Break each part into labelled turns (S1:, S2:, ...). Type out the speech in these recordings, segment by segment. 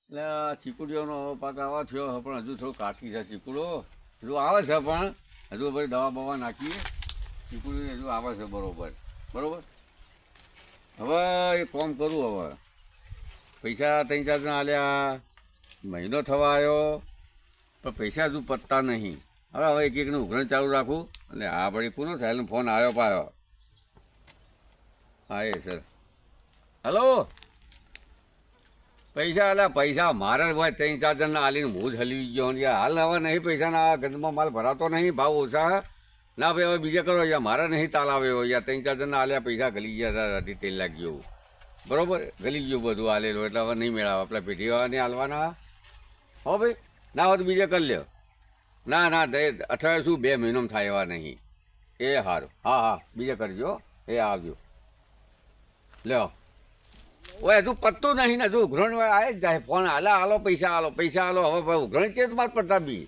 S1: એટલે આ ચીકુડીઓનો પાક આવા થયો પણ હજુ થોડું કાચી છે ચીકુડો હજુ આવે છે પણ હજુ ભાઈ દવા બવા નાખીએ ચીકુડી હજુ આવે છે બરોબર બરોબર. હવે એ કોમ કરું હવે પૈસા 3-4 જણા આલ્યા મહિનો થવા આવ્યો પણ પૈસા હજુ પતતા નહીં. હવે એક એકનું ઉઘરણ ચાલુ રાખું અને આ વળી કોનો થાય ફોન આવ્યો પાયો. હા એ સર હલો પૈસા અલા પૈસા મારે હોય 3-4 જણને આલીને હું જ હલવી ગયો હાલ હવે નહીં પૈસાના ગંદમાં માલ ભરાતો નહીં ભાવ ઓછા ના ભાઈ હવે બીજે કરો યાર મારે નહીં તાલ આવ્યો યાર 3-4 જણને આલ્યા પૈસા ગલી ગયા હતા તેલ લાગ્યું બરોબર ગલી ગયું બધું આલેલું એટલે હવે નહીં મેળાવે આપણા પેઢીવાળાને હાલવાના હો ભાઈ ના હોય તો બીજે કરી લ્યો. ના ના અઠવાડિયે શું 2 મહિનામાં થાય એવા નહીં. એ સારું હા હા બીજે કરજો એ આવજો લ્યો. ઓય હજુ પતતું નહીં ને હજુ ઉઘરણ આવે જ જાય ફોન હાલો પૈસા હાલો હવે ઉઘરણ છે માર પડતા બી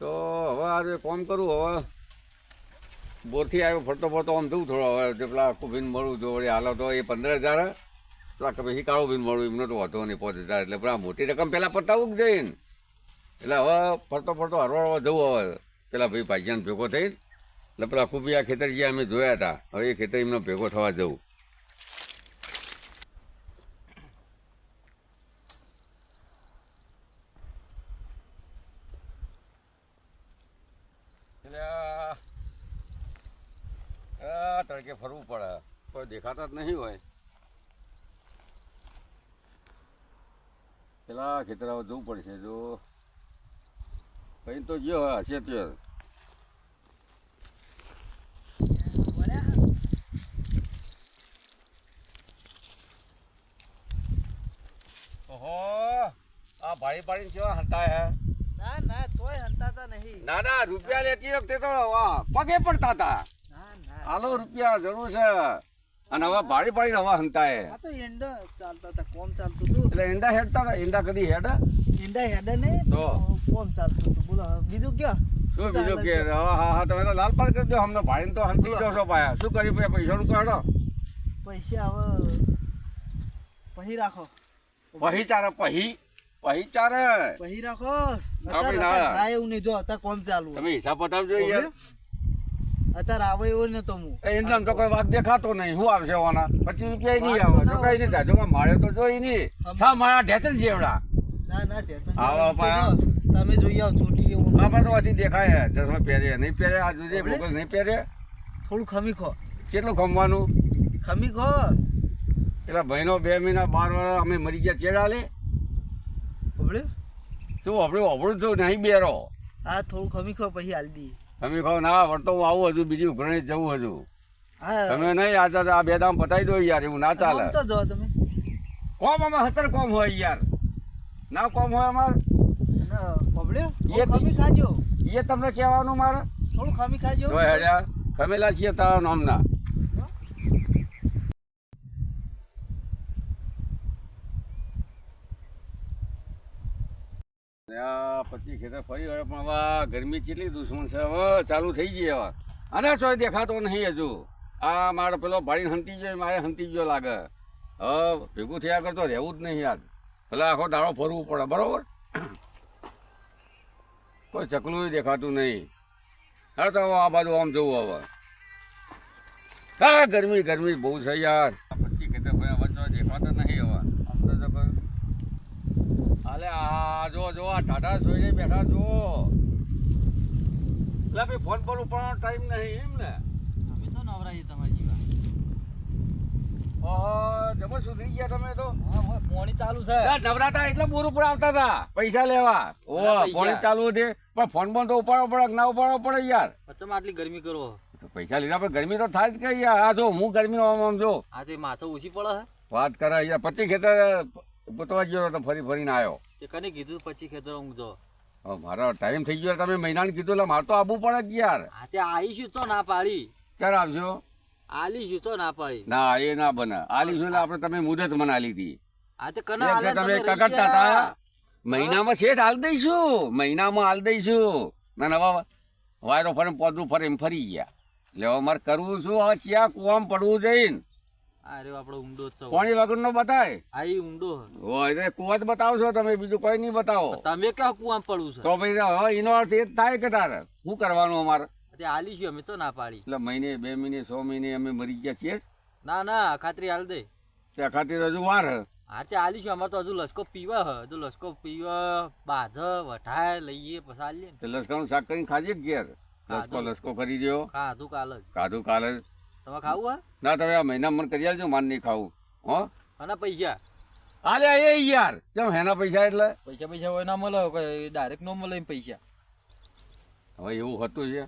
S1: તો હવે આ કોમ કરું હવે બોરથી આવ્યો ફરતો આમ જવું થોડો હવે પેલા આખું ભીન મળું જો વળી હાલો તો એ 15,000 પેલા પછી કાળું ભીન મળું એમનો તો વધો નહીં 5,000 એટલે પેલા મોટી રકમ પહેલાં પતાવું જ જઈને એટલે હવે ફરતો હરવા જવું હવે પેલા ભાઈ ભાઈજાન ભેગો થઈ એટલે પેલા ખૂબી આ ખેતર જે અમે જોયા હતા હવે એ ખેતર એમનો ભેગો થવા જવું. તડકે ફરવું પડે કોઈ દેખાતા જ નહીં હોય પેલા ખેતરામાં જવું પડશે જો કઈ તો જે હોય હશે તે ઓહો આ ભાડી પાડીને કેવા હંતાય હે.
S2: ના ના ચોય હંતાતા નહીં.
S1: ના ના રૂપિયા લેતી વખતે તો પગે પડતા હતા હાલો રૂપિયા જરૂર છે અને હવે ભાડી પાડીને હવા હંતાય.
S2: આ તો એંડા ચાલતા હતા કોમ ચાલતું હતું
S1: એટલે એંડા હેડતા હતા એંડા કદી હેડ
S2: એંડા હેડે ને
S1: તો
S2: કોમ ચાલતું હતું. બોલો બીજું ક્યાં
S1: શું બીજું કે હા તમે તો લાલ પાડ કરી દો અમને ભાઈને તો હંતી દો પાયા શું કરી પૈસાનું તો હેડો
S2: પૈસા હવે પહી રાખો
S1: પહી ચારે
S2: પહી રાખો અત્યારે એવું નહીં જો અત્યારે કોમ ચાલુ
S1: તમે હિસાબ પટાવજો યાર
S2: અત્યારે આવે એવો ને તો હું
S1: એમ તો કોઈ વાત દેખાતો નહીં શું આવશે વાના 25 રૂપિયા નહીં આવે તો કઈ નહીં થાય જો મારે તો જોઈ નહીં સા મારા ઢેચન છે એવડા
S2: ના ટેન્શન
S1: આવો પાયા
S2: તમે જોઈ આવો ચોટી
S1: આમાં તો હજી દેખાય ચશ્મા પહેરે નહીં પહેરે આ જોજે ફોકસ નહીં પહેરે
S2: થોડું ખમી ખો
S1: કેટલું ખમવાનું
S2: ખમી ખો
S1: પેલા ભાઈનો 2 મહિના 12 વર્ષ અમે મરી ગયા ચેડા લે
S2: ઓબળે
S1: શું આપણે તો નહીં બેરો
S2: હા થોડું ખમી ખો પછી હાલ દી
S1: તમે કહો ના વળતો હું આવું હજુ બીજી ઉઘરણે જવું હજુ
S2: હા
S1: તમે નહીં આ 2 દામ પતાવી દો યાર એવું ના ચાલે.
S2: તો જો તમે
S1: કોમ આમાં 17 કોમ હોય યાર ના કોમ હોય અમારે
S2: ઓબળે ખમી ખાજો
S1: એ તમને કહેવાનું મારે
S2: થોડું ખમી ખાજો
S1: જો હેડ્યા ખમેલા છીએ તારા નામના પછી ખેતર ફરી વળે પણ હવે ગરમી કેટલી દુશ્મન છે હવે ચાલુ થઈ ગઈ હવે અને ચોય દેખાતો નહીં હજુ આ મારો પેલો ભાડી હંતી ગયો મારે હંતી ગયો લાગે હવે ભેગું થયા કરતો રહેવું જ નહીં યાર પેલા આખો દાડો ફરવું પડે બરોબર કોઈ ચકલું દેખાતું નહીં. હા તો આ બાજુ આમ જવું હવે હા ગરમી બહુ છે યાર પછી ખેતર ભાઈ વચ્ચે દેખાતા નહીં હવે આમ તો હાલે આ જો આ ટાટા સોઈને બેઠા જો એટલે ભાઈ ફોન પર ઉપાડવાનો ટાઈમ નહીં એમ ને
S2: અમે તો નવરાઈ તમારી જીવા
S1: જબર સુધરી ગયા તમે તો
S2: પોણી ચાલુ છે
S1: નવરાતા એટલે બોર ઉપર આવતા હતા પૈસા લેવા ઓ પોણી ચાલુ હતી પણ ફોન બંધ તો ઉપાડવો પડે ના ઉપાડવો પડે યાર
S2: તમે આટલી ગરમી કરો
S1: પૈસા લીધા પણ ગરમી તો થાય જ કઈ યાર આ જો હું ગરમી આમ જો
S2: આ તે માથો ઓછી પડે
S1: વાત કરે યાર 25 ખેતર પોતવા ગયો તો ફરીને આવ્યો
S2: તે કને કીધું 25 ખેતર હું જો
S1: મારો ટાઈમ થઈ ગયો તમે મહિનાને કીધું એટલે મારે તો આવવું પડે જ યાર
S2: આ તે આવીશું તો ના પાડી
S1: ક્યારે આવશો
S2: આલીશું તો ના પાડી
S1: ના એ ના બને આલીશું એટલે આપણે તમે મુદત મને આલી હતી
S2: આ તે કના
S1: તમે કકડતા હતા મહિનામાં શેઠ હાલ દઈશું ના નવા વાયરો ફરે પોદરું ફરે એમ ફરી ગયા એટલે હવે મારે કરવું શું હવે ચિયા કુવામાં પડવું જઈને
S2: આ રહ્યો આપણો ઊંડો જ છે.
S1: પાણી વગરનો બતાય
S2: આ ઈ ઊંડો હે.
S1: હોય એટલે કુવા જ બતાવશો તમે, બીજું કોઈ નહીં બતાવો.
S2: તમે ક્યાં કુવામાં પડવું છે?
S1: તો પછી હવે એનો અર્થ એ જ થાય કે તારે શું કરવાનું અમારે?
S2: તે આલી છું અમે તો ના પાડી.
S1: એટલે મહિને 2 મહિને 6 મહિને અમે મરી ગયા છીએ.
S2: ના ના ખાતરી હાલ દે.
S1: ત્યાં ખાतिर હજુ વાર હે.
S2: હા તે આલી છું અમારે તો હજુ લસકો પીવા હ. હજુ લસકો પીવા બાજ વઢાય લઈએ પછી આલીએ ને.
S1: તે લસકાનું શાક કરીને ખાજે જ ઘેર. લસકો કરી દ્યો.
S2: ખાધું કાલ જ.
S1: કાધું કાલે જ.
S2: તમે ખાવું હે?
S1: ના તમે આ મહિના મને કરી આલજો, માન નહીં ખાવું. હો
S2: અને પૈસા
S1: આલ્યા એ યાર ચમ હેના પૈસા એટલે
S2: પૈસા હોય ના મળે ડાયરેક્ટ નો મળે એમ પૈસા.
S1: હવે એવું હતું છે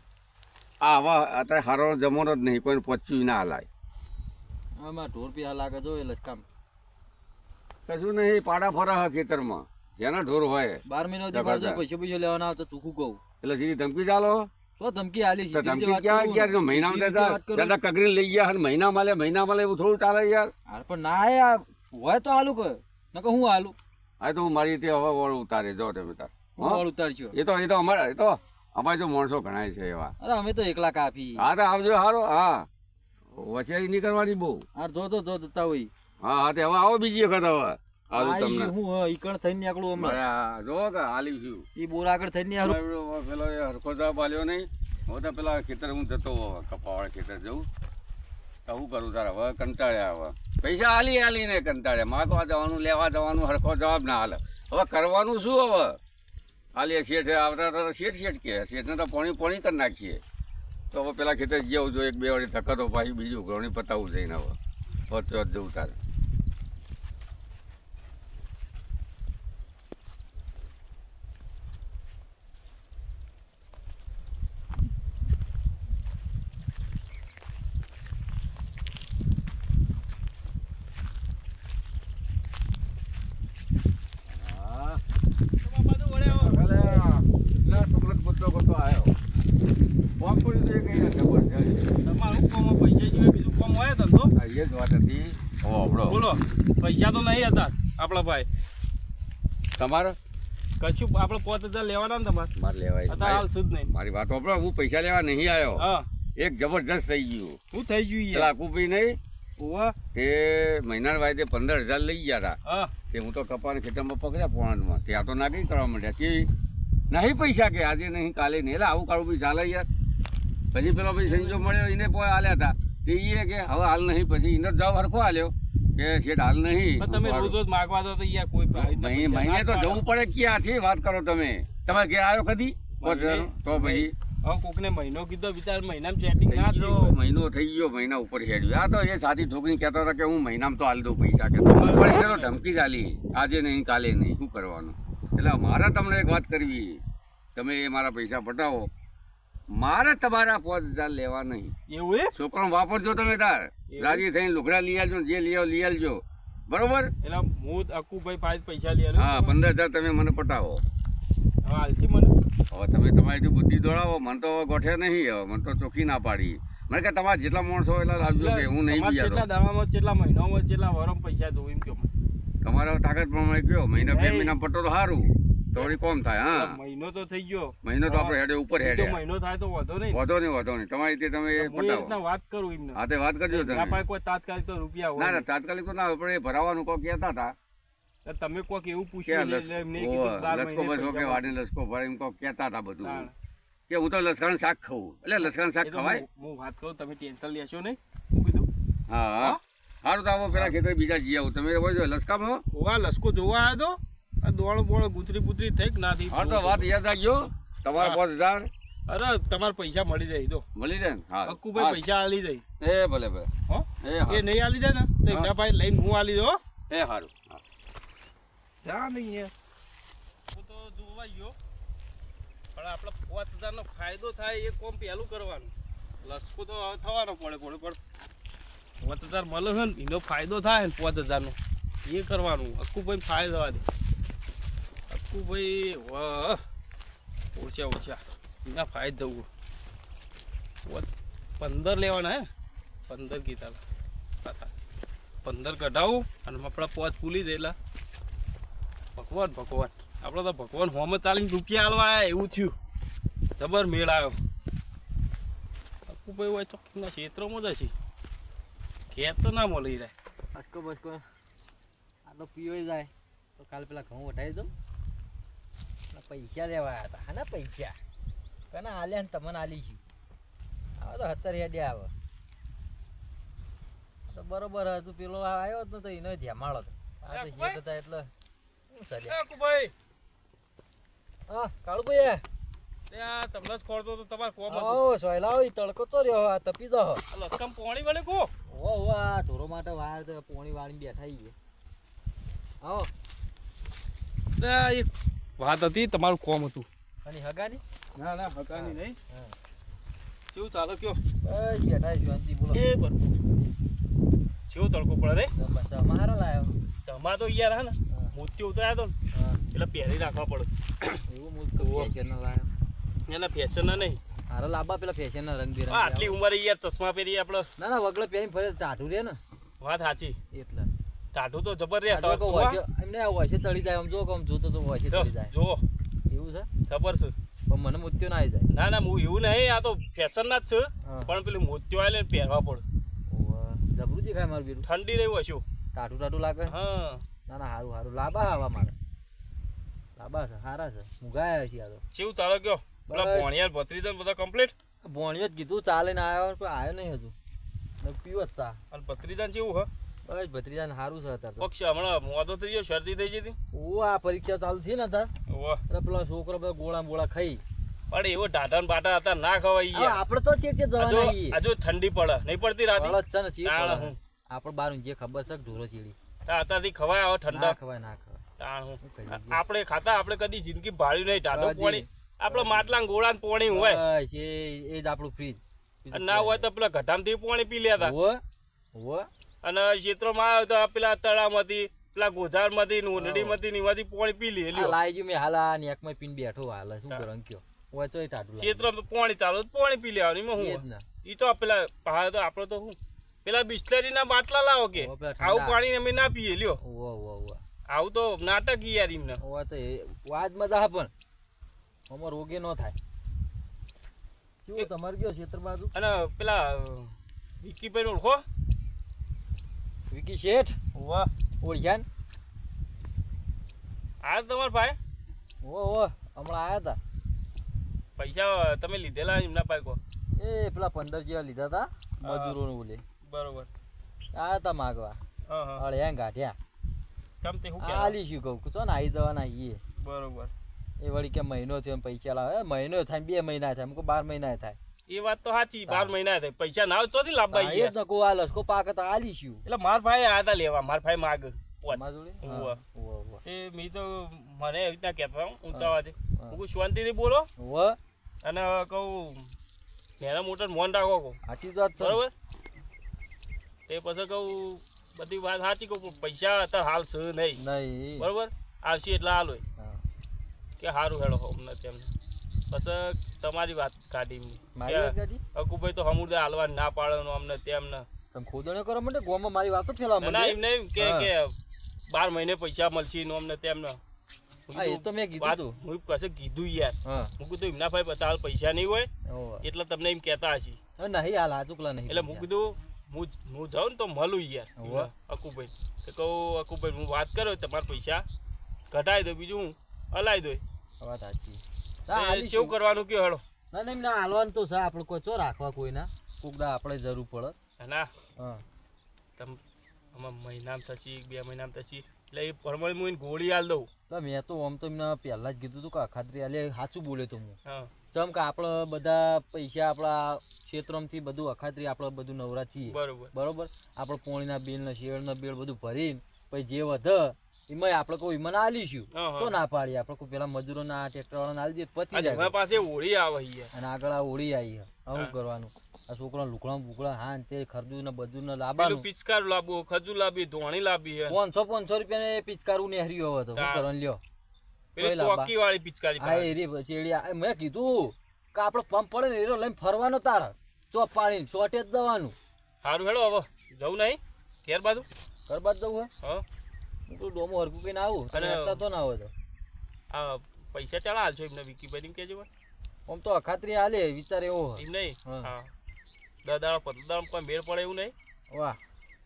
S1: આ હવે અત્યારે હારો જમાનો જ નહીં, કોઈને પચ્યું ના હલાય.
S2: આમાં ઢોર પી લાગે જો એટલે કામ
S1: કશું નહીં, પાડા ફરા હા ખેતરમાં જેના ઢોર હોય.
S2: 12 મહિના પૈસા લેવાના આવે તો ચોખ્ખું કહું
S1: એટલે સીધી ધમકી ચાલો.
S2: તો ધમકી આલી
S1: તો ધમકી ક્યાં યાર? મહિનામાં દાદા કગરી લઈ ગયા અને મહિના મળે એવું થોડું ચાલે યાર.
S2: પણ ના યાર હોય તો આલું કે નકર હું આલું.
S1: હા તો હું મારી રીતે હવે વળ ઉતારે જો તમે તાર.
S2: હું ઉતારજો.
S1: એ તો અમારે જો માણસો ઘણા છે એવા.
S2: અરે અમે તો એકલા કાફી.
S1: હા તો આવજો હારો. હા વચેરી નહીં કરવાની બહુ.
S2: હા જો જતા હોય.
S1: હા હા તે હવે આવો બીજી વખત હવે આવું તમને.
S2: હું ઈકણ થઈને નીકળું હમણાં.
S1: જો કે હાલી છું
S2: ઈ બોર આગળ થઈને
S1: પેલો હરખો જવાબ આલ્યો નહીં. હવે તો પેલા ખેતર હું જતો કપાવાળા ખેતર જવું તો શું કરું તારે? હવે કંટાળ્યા. હવે પૈસા હાલીને કંટાળ્યા. માગવા જવાનું લેવા જવાનું હરખો જવાબ ના હાલે. હવે કરવાનું શું? હવે હાલીએ શેઠ આવતા હતા શેઠ કે શેઠને તો પોણી કરી નાખીએ. તો હવે પેલા ખેતર જવું જોઈએ 1-2 વાળી ધક્કા તો પાછી બીજું ઘણી પતાવવું જઈને હવે તો જવું તારે.
S3: પૈસા તો નહીં હતા આપણા ભાઈ.
S1: તમારે
S3: કશું આપણે 5000 લેવાના ને તમારે?
S1: મારે લેવાય
S3: અત્યારે હાલ સુધ નહીં.
S1: મારી વાત સાંભળો, હું પૈસા લેવા નહીં આવ્યો.
S3: હા
S1: એક જબરજસ્ત થઈ ગયું.
S3: શું થઈ ગયું
S1: પેલા આકુભાઈ નહીં
S3: ઓવા
S1: તે મહિના વાયદે 15000 લઈ ગયા હતા.
S3: હા
S1: તે હું તો કપાને ખેતરમાં પકડ્યા પોણામાં. ત્યાં તો નાગી કરવા માંડ્યા કે નહીં પૈસા કે આજે નહીં કાલે નહીં. એટલે આવું કાળું ભાઈ ચાલે યાર. પછી પેલો ભાઈ સંજો મળ્યો એને આલ્યા હતા તે એ કે હવે હાલ નહીં. પછી એને જવાબ હરખો આલ્યો કે શેઠ હાલ નહીં.
S3: તમે રોજ રોજ માગવા દો તો યાર કોઈ
S1: મહિને તો જવું પડે. ક્યાંથી વાત કરો તમે? તમારે ઘેર આવ્યો કદી તો પછી
S3: હવે કોકને મહિનો કીધો વિચાર મહિનામાં સેટિંગ ના
S1: મહિનો થઈ ગયો, મહિના ઉપર હેડ્યું. આ તો એ સાથી છોકરી કહેતો હતો કે હું મહિનામાં તો હાલ દઉં પૈસા કે. પણ એને તો ધમકી ચાલી આજે નહીં કાલે નહીં. શું કરવાનું? એટલે મારે તમને એક વાત કરવી, તમે એ મારા પૈસા પટાવો. મારે તમારા 5000 લેવા નહીં.
S3: એવું એ
S1: છોકરો વાપરજો તમે તાર રાજી થઈને લુગડા લઈ આવજો, જે લઈ આવજો બરોબર.
S3: એટલે હું અકુભાઈ પાસે પૈસા લઈ આવ્યો.
S1: હા 15000 તમે મને પટાવો.
S3: હવે હાલથી મને
S1: હવે તમે તમારી જો બુદ્ધિ દોડાવો. મને તો હવે ગોઠે નહીં. હવે મને તો ચોખ્ખી ના પાડી. મને કે તમારે જેટલા માણસો એટલા લાવજો કે હું નહીં બી
S3: કેટલા દાડામાં કેટલા મહિનામાં કેટલા વરમ પૈસા દઉં એમ કહો.
S1: તમારા તાકાત પ્રમાણે કયો મહિના 2 મહિના પટો તો સારું થોડી કોમ થાય. હા
S3: મહિનો તો થઈ ગયો.
S1: મહિનો તો આપણે હેડે ઉપર હેડે.
S3: મહિનો થાય તો વધો નહીં.
S1: વધો નહીં તમારી રીતે તમે પટાવો.
S3: વાત કરું એમને.
S1: હા તે વાત કરજો તમે.
S3: કોઈ તાત્કાલિક તો રૂપિયા હોય.
S1: ના તાત્કાલિક તો ના આપણે ભરાવાનું કોઈ કહેતા હતા.
S3: તમે કોક એવું પૂછ્યું
S1: લસકો બસો કે વાડી લસકો ભરે એમ કોઈ કહેતા હતા બધું કે હું તો લસકાનું શાક ખાઉં. એટલે લસકાનું શાક ખવાય?
S3: હું વાત કરું તમે ટેન્શન લેશો નહીં. હું કીધું
S1: હા સારું તો આવો પેલા ખેતર બીજા જઈ આવું. તમે હોય લસકામાં
S3: ઓવા લસકો જોવા આવ્યો તો આ દોડો બોળો ગુતરી થઈ કે ના થઈ.
S1: હા તો વાત યાદ રાખજો તમારા 5000.
S3: અરે તમારે પૈસા મળી જાય તો
S1: મળી જાય ને? હા
S3: અક્કુભાઈ પૈસા આલી જાય.
S1: એ ભલે
S3: એ નહીં આલી જાય ને તો એમના ભાઈ લઈને હું આલી દો.
S1: એ સારું
S3: ત્યાં નહીં યાર હું તો જોવા ગયો પણ આપણે 5000 નો ફાયદો થાય એ કોમ પહેલું કરવાનું. લસકો તો હવે થવાનો પડે પણ 5000 મળે છે ને એનો ફાયદો થાય ને 5000 નો એ કરવાનું. અક્કુભાઈ ફાયદો દવા દે. અક્કુભાઈ ઓછા એના ફાયદો જવું 15 લેવાના હે 15 કીધા 15 કઢાવું અને આપણા 5 ભૂલી દેલા. ભગવાન આપણે તો ભગવાન હોમ ચાલીને રૂપિયા હાલવા આવ્યા એવું થયું. જબર મેળ આવ્યો. અક્કુભાઈ હોય ચોખ્ખીના ક્ષેત્રોમાં જ હશે ઘેર તો ના મળી રહે.
S2: લસકો બસકો આટલો પીવો જાય તો કાલે પેલા ઘઉં વટાવી દઉં. પૈસા લેવા આવ્યા હતા હા ને પૈસા કના હાલ્યા ને તમને હાલી ગયું. આવે તો 70 હેડે આવે તો બરોબર હતું. પેલો આવ્યો જ તો એનો ધ્યામાળો હતો. આ તો હેડ હતા એટલે શું ચાલ્યા.
S3: એ કુભાઈ
S2: હા કાળુભાઈ
S3: ત્યાં તમને જ ખોરતો તો તમારે કોમ હતું.
S2: ઓ સોયલા હોય તડકો તો રહ્યો આ તપી દો.
S3: આ લસકામ પોણી વળે કો
S2: ઓ આ ઢોરો માટે વાર તો પોણી વાળીને બેઠા છીએ. આવો
S3: એક વાત હતી તમારું કોમ હતું.
S2: અને હગાની
S3: ના ના હકાની નહીં.
S2: હા
S3: કેવું ચાલો કયો
S2: બસ બેઠા શાંતિ બોલો.
S3: એ બરોબર કેવો તડકો પડે રે.
S2: બસ અમારા લાયો.
S3: જમા તો યાર હા ને મોતી ઉતર્યા તો ને
S2: હા
S3: એટલે પહેરી રાખવા પડે.
S2: એવું મૂળ ફેશન ના લાયો.
S3: એના ફેશન ના નહીં.
S2: હારો લાંબા પેલા ફેશન ના રંગ
S3: આ આટલી ઉંમરે યાર ચશ્મા પહેરી આપણે.
S2: ના ના વગડે પહેરીને ફરે ટાઢું રે ને
S3: વાત સાચી.
S2: એટલે
S3: ટાઢું તો જબર રે.
S2: આ તો વોશે એમને વોશે ચડી જાય આમ જો કમ જોતો તો વોશે ચડી જાય.
S3: જો
S2: એવું છે
S3: ખબર છે.
S2: પણ મને મુત્યો ના આવી જાય.
S3: ના ના હું એવું નહીં. આ તો ફેશન ના જ છે
S2: હા.
S3: પણ પેલું મોતિયો આલે ને પહેરવા પડે.
S2: ઓવા જબરું દેખાય મારું બેરું.
S3: ઠંડી રહ્યું હશું.
S2: ટાઢું ટાઢું લાગે.
S3: હા
S2: ના ના હારું હારું લાંબા આવા મારે લાંબા છે સારા છે મુગાયા છે આ તો.
S3: કેવું ચાલો કયો પેલા
S2: બસ.
S3: ભણિયાર ભત્રીજા બધા કમ્પ્લીટ.
S2: ભોણિયો જ કીધું ચાલે ને આવ્યો પણ આવ્યો નહીં હજુ. પીવો જ તા
S3: અને ભત્રીજા કેવું હ
S2: બસ ભત્રીજાને સારું છે અત્યારે તો.
S3: પક્ષ હમણાં મોદો થઈ ગયો શરદી થઈ જતી.
S2: ઓ આ પરીક્ષા ચાલુ થઈ ને તાર
S3: વાહ
S2: એટલે પેલા છોકરો બધા ગોળા બોળા ખાઈ
S3: પણ એવો ટાટા ને બાટા હતા ના ખવાય
S2: હવે
S3: યાર.
S2: આપણે તો ચેટ ચેટ જવાના છીએ.
S3: હજુ ઠંડી પડે નહીં પડતી રાતી.
S2: બળદ છે ને ચેટ
S3: તાણ
S2: પડે.
S3: હું.
S2: આપણે બાર જે ખબર છે કે ઢોરો ચીડી
S3: અત્યારથી ખવાય આવો
S2: ના
S3: ઠંડા.
S2: ખવાય ના ખવાય.
S3: તાણ હું.
S2: શું કરીએ?
S3: આપણે ખાતા આપણે કદી જિંદગી ભાળ્યું નહીં ટાટો
S2: કદી.
S3: પોણી. આપણે માટલા ને ગોળા ને પોણી હોય
S2: બસ એ જ આપણું ફ્રીજ.
S3: અને ના હોય તો પેલા ઘટામથી પોણી પી લેતા.
S2: ઓ
S3: અને ક્ષેત્રોમાં આવ્યો તો પેલા તળાવમાંથી પેલા ગોઝારમાંથી નોંધણીમાંથી ને એમાંથી પોણી પી લે લ્યો.
S2: લાઈ ગયું મેં હાલ આ નેકમાં પીને બેઠો હાલ શું કરો કયો ઓય ચોય ટાટું લાગે.
S3: ક્ષેત્રમાં પોણી ચાલુ તો પોણી પી લેવાનું એમાં
S2: એ જ
S3: હું
S2: ને.
S3: ઈ તો પેલા પહાડ તો આપણે તો શું પેલા બિસ્લરીના બાટલા લાવો કે
S2: ઓ, પેલા ઠંડા.
S3: આવું પાણી અમે ના પીએ લ્યો.
S2: ઓ
S3: આવું તો નાટક ઈ યાર એમને.
S2: ઓ તો વાજ મજા હા પણ અમાર રોગે ન થાય. શું તમારે કયો ક્ષેત્ર બાજુ
S3: અને પેલા વિકીભાઈ ઓળખો.
S2: વિકી શેઠ
S3: વાહ
S2: ઓળખ્યા ને
S3: આ તમારા ભાઈ
S2: ઓ હમણાં આયા હતા.
S3: પૈસા તમે લીધેલા એમના પાસે કહો.
S2: એ પેલા 15 જેવા લીધા હતા મજૂરોનું બોલે
S3: બરોબર.
S2: આયા હતા માગવા.
S3: હા હા
S2: અળ્યા ગાંઠ્યા
S3: કેમ તે શું કહેવાય?
S2: આલી શું કહું છો ને આવી જવાના એ
S3: બરોબર.
S2: એ વળી કે મહિનો થયો ને પૈસા લાવે મહિનો થાય 2 મહિના થાય 12 મહિના થાય.
S3: એ વાત તો સાચી. 12 મહિના થાય પૈસા ના આવે ચોથી લાભ
S2: હા, એ જ ને કહું આ લસકો પાક હતા આલી શું
S3: એટલે મારા ભાઈ આયા હતા લેવા. મારા ભાઈ માગ પોચ.
S2: તમારા જોડે?
S3: ઉવ્વ.
S2: ઉવ્વ.
S3: એ મેં તો મને એવી રીતના કહેતા ઊંચા અવાજે.
S2: હા.
S3: હું કહું શાંતિથી બોલો
S2: ઉવ્વ.
S3: અને કહું નાના મોટા મોન રાખો કહું
S2: સાચી જ વાત છે.
S3: બરોબર. તે પછી કહું બધી વાત સાચી કહું પણ પૈસા અત્યારે હાલ છે નહીં.
S2: નહીં
S3: બરોબર આવશે એટલે હાલ હોય
S2: હા.
S3: કે સારું હેડો અમને તેમને પછી તમારી વાત કાઢી એમની.
S2: મારી વાત કાઢી?
S3: અકુભાઈ તો હમુદે હાલવા ના પાડે અમને તેમને.
S2: તમે ખોદણીઓ કરવા માટે ગોમાં મારી વાતો ફેલાવા
S3: ના
S2: માંડે.
S3: એમ નહીં કે
S2: હા.
S3: કે 12 મહિને પૈસા મળશે નો અમને તેમને.
S2: હા, એ તો મેં કીધું
S3: વાત
S2: તું.
S3: હું પાસે કીધું યાર.
S2: હા
S3: હું કીધું એમના ભાઈ બતાવ પૈસા નહીં હોય
S2: ઓહો.
S3: એટલે તમને એમ કહેતા હશે.
S2: નહીં હાલ આજુકલા નહીં
S3: એટલે હું કીધું હું જાઉં ને તો મળું યાર
S2: હોવે.
S3: અકુભાઈ. તો કહું અકુભાઈ હું વાત કરો તમારા પૈસા ઘટાડી દો બીજું હું હલાવી દો.
S2: વાત સાચી. ના, હાલી
S3: કેવું
S2: શું?
S3: કરવાનું કયો હેડો.
S2: ના નહીં ના હાલવાનું તો છે આપણે કોઈ ચો રાખવા કોઈના કોકડા આપણે જરૂર પડે.
S3: ના
S2: હા
S3: તમે આમાં મહિનામાં થશે 2 મહિનામાં થશે એટલે એ પ્રમાણે હું એને ગોળી હાલ દઉં.
S2: તો મેં તો આમ તો એમને પહેલા જ કીધું હતું કે અખાત્રી આલે સાચું બોલ્યો તો હું.
S3: હા
S2: ચમ કે આપણે બધા પૈસા આપણા ક્ષેત્રમાંથી બધું અખાત્રી આપણે બધું નવરા છીએ
S3: બરોબર.
S2: બરોબર. આપણે પોણીના બિલ ને શેરના બિલ બધું ભરીને પછી જે વધે એમાં આપણે કોઈ એમાં આલીશું
S3: હા, હા.
S2: તો ના પાડીએ આપણે કોઈ પેલા મજૂરોના ટ્રેક્ટર વાળાને આલી દઈએ તો પતી
S3: અને
S2: જાય.
S3: મારી પાસે હોળી આવે યાર.
S2: અને આગળ આ હોળી આવી છે શું
S3: હા.
S2: કરવાનું આ છોકરા લુકડા બુકડા હા ને તે ખરદું ને બધું ને
S3: પેલું
S2: લાવવાનું.
S3: પિચકાર લાવવું ખજૂર લાવી ધોણી લાવી હે.
S2: 500 રૂપિયા પિચકારું નેહરી હવે તો શું
S3: હા.
S2: કરવાનું લ્યો.
S3: પેલી
S2: લાંબા.
S3: ચોકી વાળી પિચકારી
S2: આ
S3: પાડે.
S2: એરી ચેડી આ મેં કીધું કે આપણો પંપ પડે ને એરો લઈને ફરવાનો તારા ચોપ પાડીને શોર્ટેજ જવાનું.
S3: સારું હેડો હવે જવું નહીં ઘેર બાજુ.
S2: કરબાદ જવું હે
S3: હા
S2: હું તો ડોમો હરકું કઈને આવું
S3: અને-
S2: અને તો ના હોય તો
S3: આ પૈસા ચાલા હાલશો એમને વિકીભાઈ એમ કહેજો ભાઈ.
S2: આમ તો અખાત્રી હાલે વિચાર એવો
S3: એમ નહીં.
S2: હા.
S3: હા 10 દાડા 15 દાડા કોઈ મેળ પડે એવું નહીં.
S2: વાહ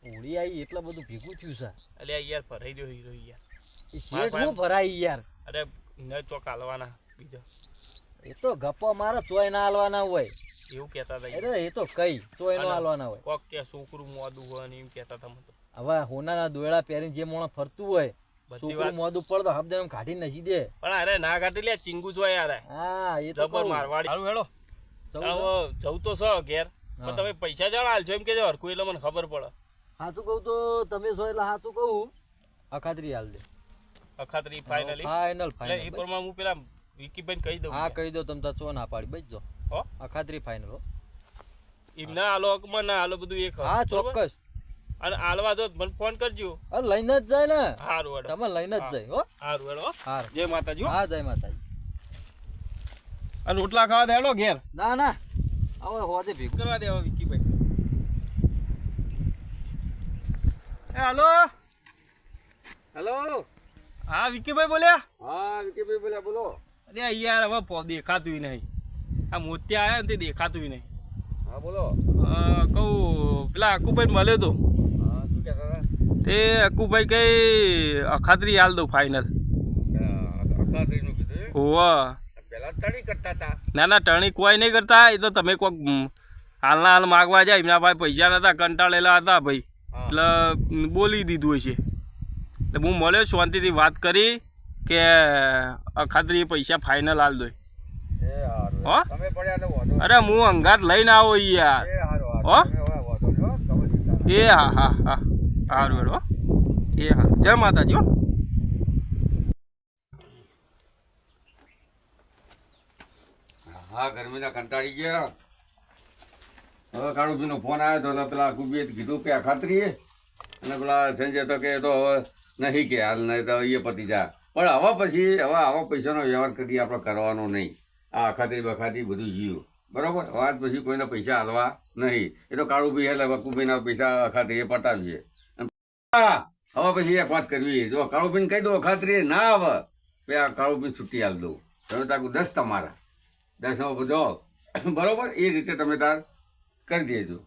S2: હોળી આવી એટલે બધું ભેગું થયું છે.
S3: અલ્યા યાર ભરાઈ દો હીરો યાર.
S2: એ શેઠ શું ભરાય યાર?
S3: અરે ન ચોક હાલવાના બીજો
S2: એ તો ગપ્પા મારે ચોય ના હાલવાના હોય.
S3: એવું કહેતા હતા.
S2: અરે એ તો કઈ ચોય નો હાલવાના હોય.
S3: કોક કે છોકરું મોદું હોય ને એમ કહેતા હતા મને તો.
S2: હવે હોનાના દોયડા પહેરીને જે મોણો ફરતું હોય
S3: બધી
S2: છોકરું
S3: વાત
S2: મોદું પડતો હબદે એમ કાઢી નસી દે.
S3: પણ અરે ના કાઢી લે ચીંગુ જ હોય યાર.
S2: હા એ તો
S3: જબર મારવાડી. સારું હેડો. જવું તો છો ઘેર પણ તમે પૈસા જણા હાલજો એમ કેજો હરખું એટલે મને ખબર પડે.
S2: હાચું કહું તો તમે છો એટલે હાચું કહું અખાત્રી હાલ દે.
S3: અખાત્રી ફાઇનલી
S2: ફાઇનલ
S3: એટલે એ
S2: ફાઇનલ.
S3: પ્રમાણે હું પેલા વિકીભાઈને કહી દઉં.
S2: હા કહી દો તમે તો ચો ના પાડી બચજો.
S3: હો
S2: અખાત્રી ફાઇનલ હો.
S3: એમ ના હાલો અકમાં ના હાલો બધું એક
S2: હા ચોક્કસ.
S3: અને હાલવા દો મને ફોન કરજો.
S2: અરે લઈને જ જાય ને.
S3: સારું હેડો.
S2: તમે લઈને જ જાય હો.
S3: સારું હેડો.
S2: હા
S3: જય માતાજી હો.
S2: હા જય માતાજી.
S3: અને રોટલા ખાવા દે હેડો ઘેર
S2: ના ના હવે હોદે ભેગું
S3: કરવા દેવા વિકીભાઈ. એ હાલો
S1: હેલો.
S3: હા વિકીભાઈ બોલ્યા.
S1: હા વિકીભાઈ બોલ્યા, બોલો.
S3: અરે યાર હવે દેખાતું નહીં. આ મોતિયા આવ્યા ને તે દેખાતું નહીં.
S1: હા બોલો.
S3: કહું પેલા અકુભાઈ મળ્યો તો
S1: હા શું કહેતા હતા?
S3: તે અકુભાઈ કઈ અખાત્રી હાલ દઉં ફાઇનલ.
S1: અખાત્રીનું કીધું.
S3: હોવા
S1: પહેલા તળી કરતા હતા.
S3: ના ના ટણી કોઈ નહીં કરતા. એ તો તમે કોઈક હાલના હાલ માગવા જાય એમના ભાઈ પૈસા નતા કંટાળેલા હતા ભાઈ એટલે બોલી દીધું હશે. એટલે હું મળ્યો શાંતિથી વાત કરી કે અખાત્રી પૈસા ફાઇનલ હાલ દો.
S1: એ હારું.
S3: હો
S1: તમે પડ્યા એટલે વાંધો
S3: અરે હું અંગાત લઈને આવો યાર.
S1: એ હારું
S3: હો
S1: તમે હવે વાંધો નહીં હો. તમે ચિંતા ના.
S3: એ હા હા હા સારું હેડો. એ હા જય માતાજી હો.
S1: હા ગરમીના કંટાળી ગયા. હવે કાળુભાઈનો ફોન આવ્યો તો એટલે પેલા કુબીએ કીધું કે અખાત્રી અને પેલા સંજય તો કે એ તો હવે નહીં કે હાલ નહીં તો એ પતી જાય. પણ હવે પછી હવે આવા પૈસાનો વ્યવહાર કરી આપણે કરવાનો નહીં. આ અખાત્રી બખાત્રી બધું જીવ બરોબર. હવે આજ પછી કોઈને પૈસા હાલવા નહીં. એ તો કાળુભાઈ એટલે વકુભાઈના પૈસા અખાત્રી એ પટાવીએ. હા હવે પછી એક વાત કરવી. જો કાળુભાઈને કહી દો અખાત્રી ના આવે તો આ કાળુભાઈ છૂટી હાલ દઉં. તમે તાકું 10 તમારા 10 બધો બરોબર. એ રીતે તમે તાર કરી દેજો.